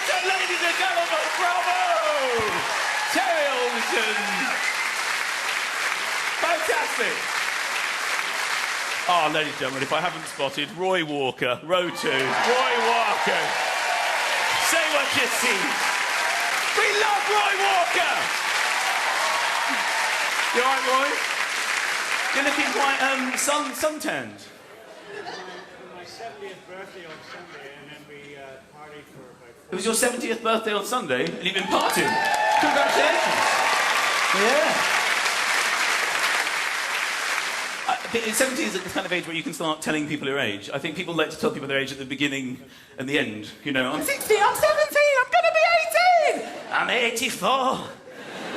Ladies and gentlemen, bravo! Terry Alderton. Fantastic. Oh, ladies and gentlemen, if I haven't spotted, Roy Walker, row 2. Roy Walker. Say what you see. We love Roy Walker! You all right, Roy? You're looking quite suntanned. My 70th birthday on Sunday, and then we partied for about... It was your 70th birthday on Sunday, and you've been partying. Congratulations. Yeah. I think 70 is at the kind of age where you can start telling people your age. I think people like to tell people their age at the beginning and the end. You know, I'm 60, I'm 17, I'm going to be 18, I'm 84.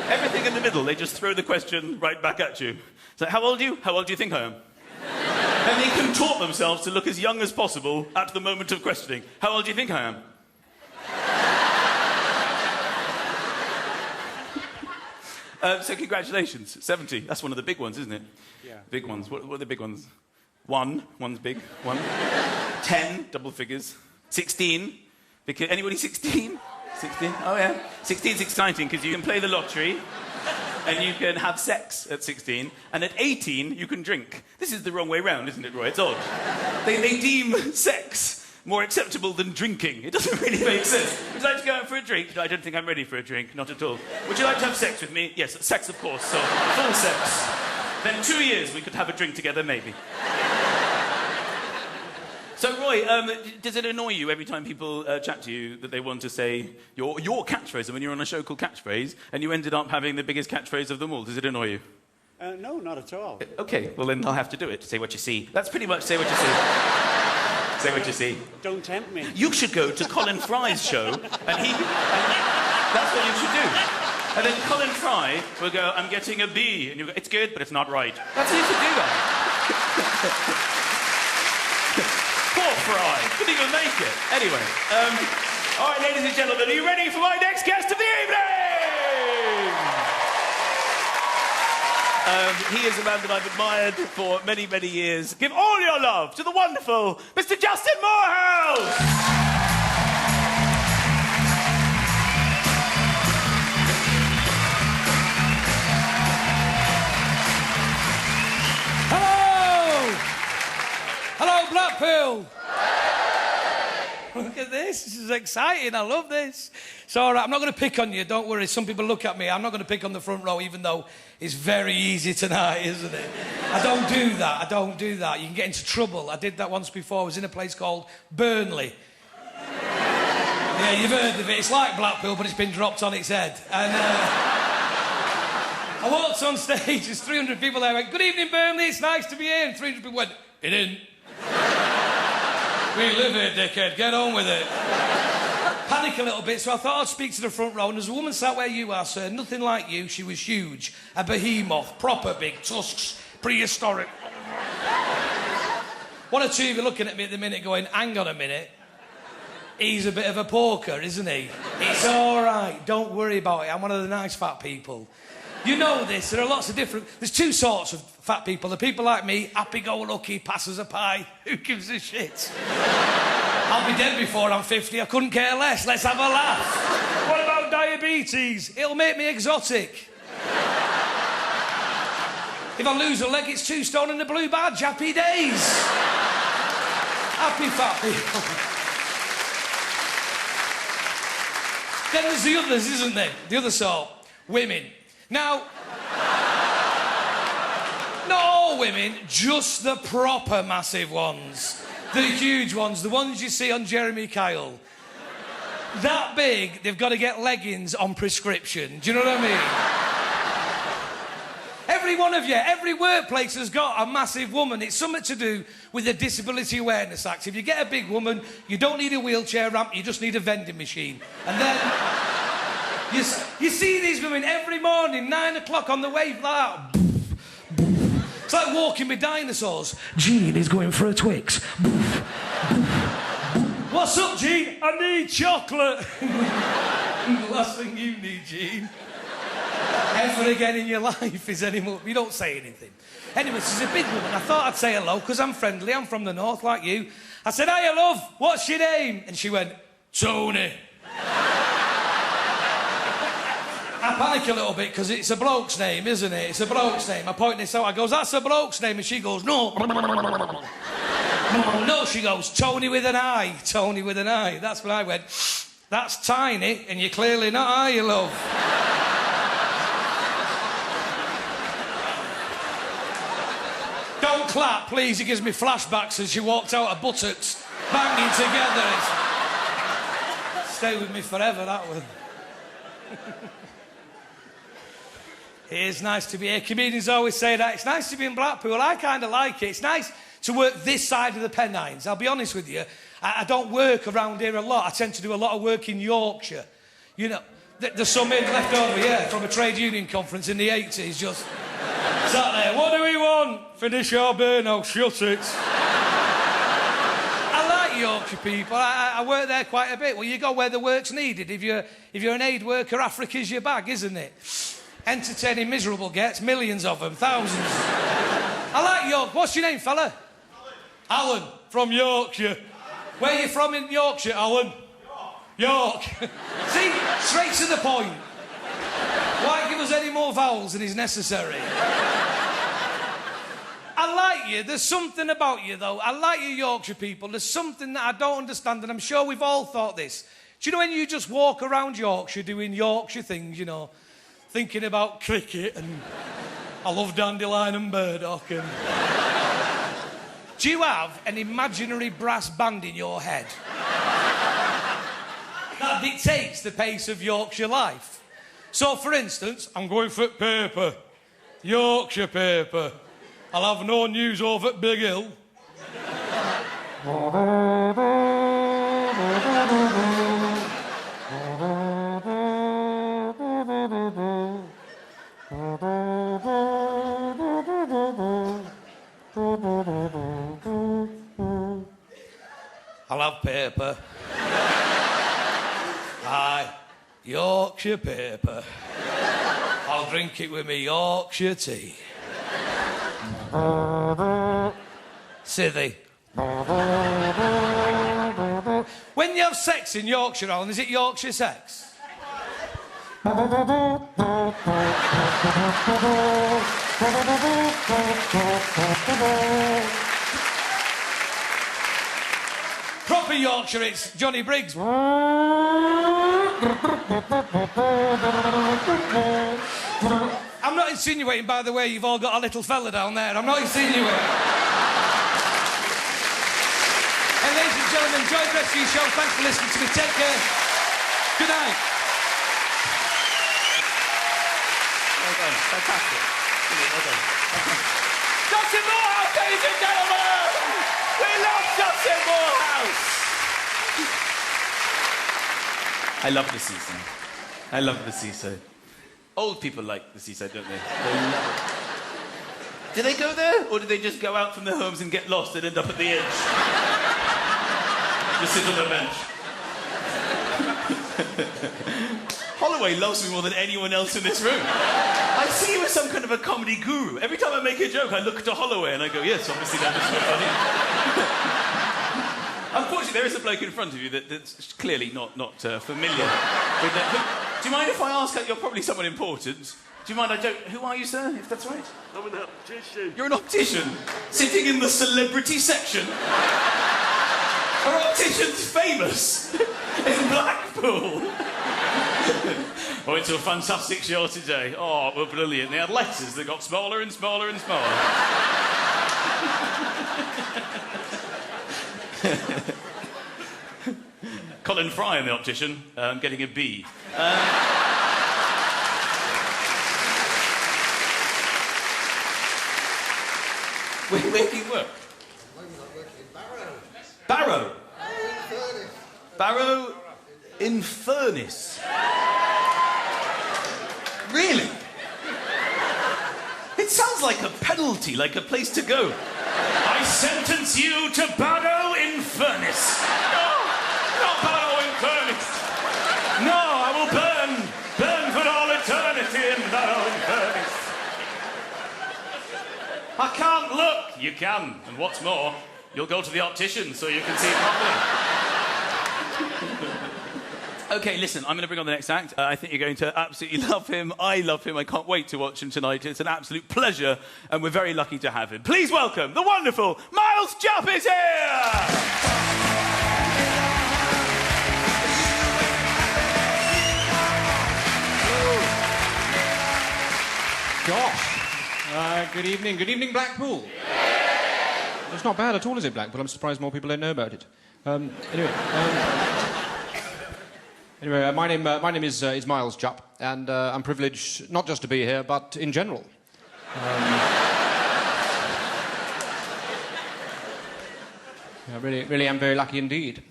Everything in the middle, they just throw the question right back at you. So, how old are you? How old do you think I am? And they contort themselves to look as young as possible at the moment of questioning. How old do you think I am? So congratulations, 70. That's one of the big ones, isn't it? Yeah. Big ones. What are the big ones? One's big. 1. 10, double figures. 16. Because anybody 16? 16? Oh yeah. 16's exciting because you can play the lottery and you can have sex at 16, and at 18 you can drink. This is the wrong way round, isn't it, Roy? It's odd. They deem sex more acceptable than drinking. It doesn't really make sense. Would you like to go out for a drink? No, I don't think I'm ready for a drink. Not at all. Would you like to have sex with me? Yes, sex, of course. So, full sex. Then 2 years we could have a drink together, maybe. So, Roy, does it annoy you every time people chat to you that they want to say your catchphrase, and when you're on a show called Catchphrase, and you ended up having the biggest catchphrase of them all? Does it annoy you? No, not at all. OK, well, then I'll have to do it. Say what you see. That's pretty much say what you see. Say what you see. Don't tempt me. You should go to Colin Fry's show, and that's what you should do. And then Colin Fry will go, I'm getting a B, and you go, it's good, but it's not right. That's how you should do that. Poor Fry. Couldn't even make it. Anyway, all right, ladies and gentlemen, are you ready for my next guest of the evening? He is a man that I've admired for many, many years. Give all your love to the wonderful Mr. Justin Moorhouse! Hello! Hello, Blackpool! Look at this. This is exciting. I love this. It's all right. I'm not going to pick on you. Don't worry. Some people look at me. I'm not going to pick on the front row, even though it's very easy tonight, isn't it? I don't do that. I don't do that. You can get into trouble. I did that once before. I was in a place called Burnley. Yeah, you've heard of it. It's like Blackpool, but it's been dropped on its head. And I walked on stage. There's 300 people there. I went, good evening, Burnley. It's nice to be here. And 300 people went, it isn't. We live here, dickhead. Get on with it. Panic a little bit, so I thought I'd speak to the front row. And there's a woman sat where you are, sir. Nothing like you. She was huge. A behemoth. Proper big. Tusks. Prehistoric. One or two of you looking at me at the minute going, hang on a minute. He's a bit of a porker, isn't he? It's all right. Don't worry about it. I'm one of the nice fat people. You know this. There are lots of different... There's two sorts of fat people. The people like me, happy-go-lucky, pass us a pie. Who gives a shit? I'll be dead before I'm 50. I couldn't care less. Let's have a laugh. What about diabetes? It'll make me exotic. If I lose a leg, it's 2 stone and a blue badge. Happy days. Happy fat people. Then there's the others, isn't there? The other sort. Women. Now, not all women, just the proper massive ones. The huge ones, the ones you see on Jeremy Kyle. That big, they've got to get leggings on prescription. Do you know what I mean? Every one of you, every workplace has got a massive woman. It's something to do with the Disability Awareness Act. If you get a big woman, you don't need a wheelchair ramp, you just need a vending machine. And then... You see these women every morning, 9 o'clock on the way, like that. It's like walking with dinosaurs. Jean is going for a Twix. What's up, Jean? I need chocolate. The last thing you need, Jean, ever again in your life is anymore. You don't say anything. Anyway, she's a big woman. I thought I'd say hello because I'm friendly. I'm from the north like you. I said, hiya, love. What's your name? And she went, Tony. I panic a little bit because it's a bloke's name, isn't it? It's a bloke's name. I point this out. I goes, that's a bloke's name. And she goes, no. No, she goes, Tony with an I. Tony with an I. That's when I went, that's tiny, and you're clearly not, are you, love? Don't clap, please. It gives me flashbacks as she walked out of buttocks banging together. Stay with me forever, that one. It's nice to be here. Comedians always say that. It's nice to be in Blackpool. I kind of like it. It's nice to work this side of the Pennines. I'll be honest with you. I don't work around here a lot. I tend to do a lot of work in Yorkshire. You know, there's some in left over here from a trade union conference in the 80s, just sat there. What do we want? Finish your burn, I'll shut it. I like Yorkshire people. I work there quite a bit. Well, you go where the work's needed. If you're an aid worker, Africa's your bag, isn't it? Entertaining miserable gets, millions of them, thousands. I like York. What's your name, fella? Alan. Alan, from Yorkshire. Where are you from in Yorkshire, Alan? York. See, straight to the point. Why give us any more vowels than is necessary? I like you. There's something about you, though. I like you, Yorkshire people. There's something that I don't understand, and I'm sure we've all thought this. Do you know when you just walk around Yorkshire doing Yorkshire things, you know, thinking about cricket and I love dandelion and burdock and... Do you have an imaginary brass band in your head that dictates the pace of Yorkshire life? So, for instance, I'm going for paper. Yorkshire paper. I'll have no news over at Big Hill. I'll have paper. Aye, Yorkshire paper. I'll drink it with me Yorkshire tea. Sithy. When you have sex in Yorkshire, Alan, is it Yorkshire sex? Proper Yorkshire, it's Johnny Briggs. I'm not insinuating, by the way, you've all got a little fella down there. I'm not insinuating. Hey, ladies and gentlemen, enjoy the rest of your show. Thanks for listening to me. Take care. Good night. Well done. Fantastic. Well done. Dr. Morehouse, ladies and gentlemen! We love Dr. Morehouse! I love the seaside. I love the seaside. Old people like the seaside, don't they? They love it. Do they go there, or do they just go out from their homes and get lost and end up at the edge? Just sit on the bench. Holloway loves me more than anyone else in this room. I see you as some kind of a comedy guru. Every time I make a joke, I look to Holloway and I go, yes, obviously that was so funny. Unfortunately, there is a bloke in front of you that's clearly not familiar with that. Do you mind if I ask? You're probably someone important. Do you mind I don't... Who are you, sir, if that's right? I'm an optician. You're an optician? Sitting in the celebrity section? Are opticians famous in Blackpool? I went to a fantastic show today. Oh, it was brilliant. They had letters that got smaller and smaller and smaller. Colin Fry in the optician, getting a B. Where do you work? I'm working in Barrow. Barrow? Barrow in Furness. Barrow in Furness? Really? It sounds like a penalty, like a place to go. I sentence you to Barrow in Furness. No, not Barrow in Furness. No, I will burn for all eternity in Barrow in Furness. I can't look. You can, and what's more, you'll go to the optician so you can see properly. Okay, listen, I'm going to bring on the next act. I think you're going to absolutely love him. I love him. I can't wait to watch him tonight. It's an absolute pleasure, and we're very lucky to have him. Please welcome the wonderful Miles Jupp is here! Gosh. Good evening, Blackpool. Yeah. It's not bad at all, is it, Blackpool? I'm surprised more people don't know about it. Anyway, my name is Miles Jupp, and I'm privileged not just to be here, but in general. I really am very lucky indeed.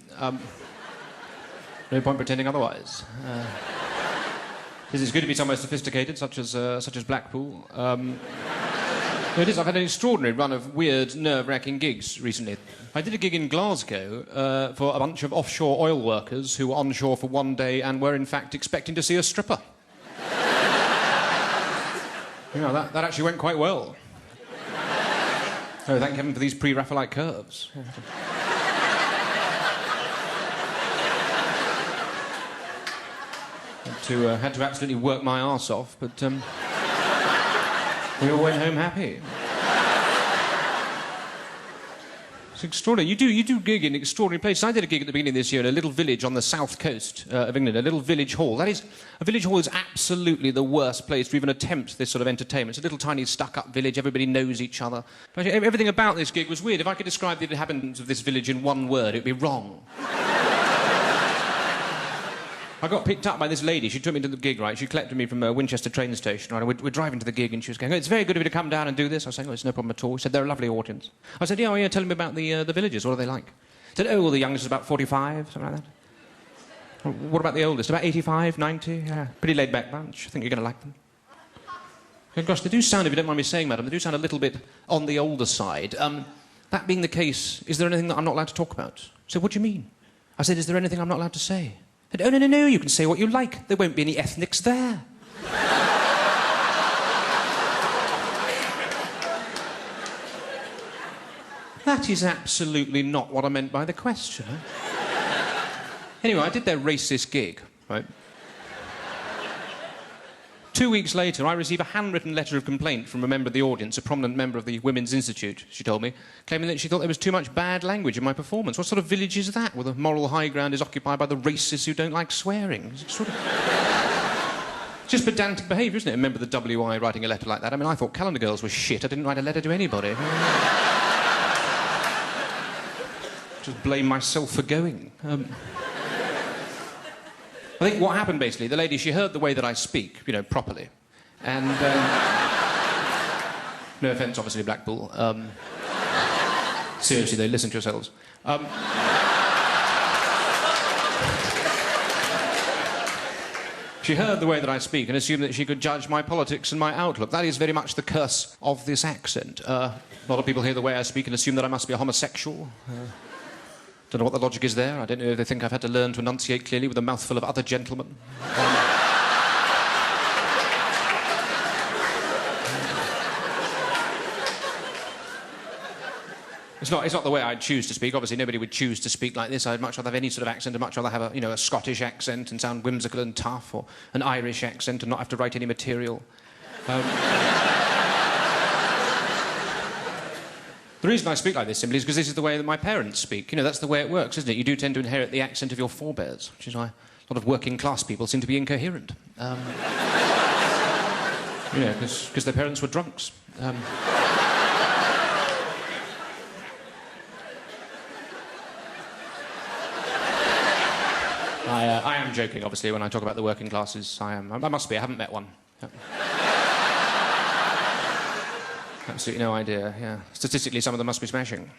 No point pretending otherwise. It's good to be somewhere sophisticated, such as Blackpool. It is. I've had an extraordinary run of weird, nerve-wracking gigs recently. I did a gig in Glasgow for a bunch of offshore oil workers who were onshore for one day and were, in fact, expecting to see a stripper. That actually went quite well. Oh, thank heaven for these pre-Raphaelite curves. Had to absolutely work my arse off, but we all went home happy. It's extraordinary. You do gig in extraordinary places. I did a gig at the beginning of this year in a little village on the south coast of England, a little village hall. A village hall is absolutely the worst place to even attempt this sort of entertainment. It's a little tiny stuck-up village. Everybody knows each other. But everything about this gig was weird. If I could describe the inhabitants of this village in one word, it would be wrong. I got picked up by this lady. She took me to the gig, right? She collected me from Winchester train station, right? We're driving to the gig, and she was going, "Oh, it's very good of you to come down and do this." I was saying, "Oh, it's no problem at all." She said, "They're a lovely audience." I said, "Yeah, tell me about the villagers. What are they like?" She said, "Oh, well, the youngest is about 45, something like that." "What about the oldest? About 85, 90? Yeah, pretty laid-back bunch. I think you're going to like them." Oh, gosh, they do sound, if you don't mind me saying, madam, they do sound a little bit on the older side. That being the case, is there anything that I'm not allowed to talk about? She said, "What do you mean?" I said, "Is there anything I'm not allowed to say?" I said, "Oh, no, you can say what you like. There won't be any ethnics there." That is absolutely not what I meant by the question. Anyway, I did their racist gig, right? 2 weeks later, I received a handwritten letter of complaint from a member of the audience, a prominent member of the Women's Institute, she told me, claiming that she thought there was too much bad language in my performance. What sort of village is that, where the moral high ground is occupied by the racists who don't like swearing? It's just pedantic behaviour, isn't it? A member of the WI writing a letter like that. I mean, I thought calendar girls were shit. I didn't write a letter to anybody. Just blame myself for going. I think what happened, basically, the lady, she heard the way that I speak, properly. And, no offence, obviously, Blackpool. Seriously, though, listen to yourselves. She heard the way that I speak and assumed that she could judge my politics and my outlook. That is very much the curse of this accent. A lot of people hear the way I speak and assume that I must be a homosexual. Don't know what the logic is there. I don't know if they think I've had to learn to enunciate clearly with a mouthful of other gentlemen. It's not the way I'd choose to speak. Obviously, nobody would choose to speak like this. I'd much rather have any sort of accent. I'd much rather have a Scottish accent and sound whimsical and tough, or an Irish accent and not have to write any material. The reason I speak like this simply is because this is the way that my parents speak. That's the way it works, isn't it? You do tend to inherit the accent of your forebears, which is why a lot of working-class people seem to be incoherent. Because their parents were drunks. I am joking, obviously, when I talk about the working classes. I must be. I haven't met one. Absolutely no idea, yeah. Statistically, some of them must be smashing.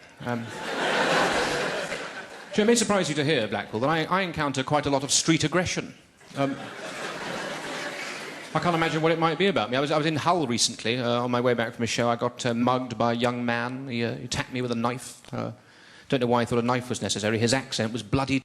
It may surprise you to hear, Blackpool, that I encounter quite a lot of street aggression. I can't imagine what it might be about me. I was in Hull recently. On my way back from a show, I got mugged by a young man. He attacked me with a knife. Don't know why he thought a knife was necessary. His accent was bloody